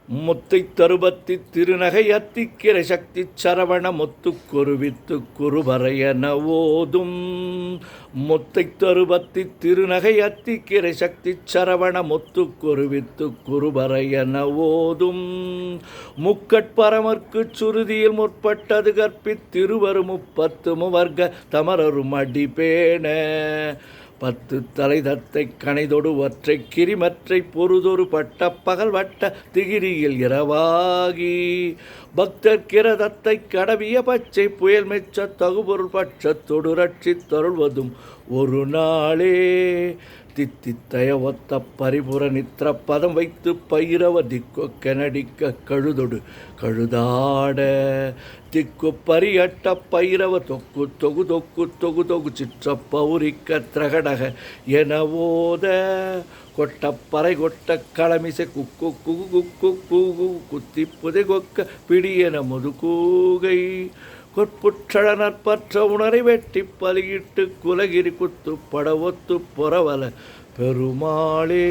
முத்தை தருபத்தி திருநகை அத்திக்கிரை சக்தி சரவண முத்து குருவித்து குருபரையன ஓதும். முத்தை தருபத்தி திருநகை அத்திக்கிரை சக்தி சரவண முத்து குருவித்து குருபரையன ஓதும். முக்கட்பரமர்க்கு சுருதியில் முற்பட்டது கற்பித்திருவரு முப்பத்து முவர்க்க தமரரும் அடிபேண. பத்து தலை தத்தை கணைதொடு ஒற்றை கிரிமற்றை பொருதொரு பட்ட பகல் வட்ட திகிரியில் இரவாகி பக்தர் கிரதத்தை கடவிய பச்சை புயல் மெச்ச தகுபொருள் பட்சத்தொடு ரட்சி தருள்வதும் ஒரு நாளே. தித்தித்தய ஒத்த பரிபுர நித்திர பதம் வைத்து பைரவ திக்கொக்க நடிக்க கழுதொடு கழுதாட திக்கு பரியட்ட பைரவ தொக்கு தொகு தொக்கு தொகு தொகு சிற்ற பௌரிக்க திரகடக என ஓத கொட்டப்பறை கொட்ட களமிசை குக்கு குகு குக்கு குகு குத்தி புதை கொக்க பிடியென முதுகூகை கொட்புற்றழனற்பற்ற உணரை வெட்டி பலியிட்டு குலகிரி குத்து படவொத்து பொறவல பெருமாளே.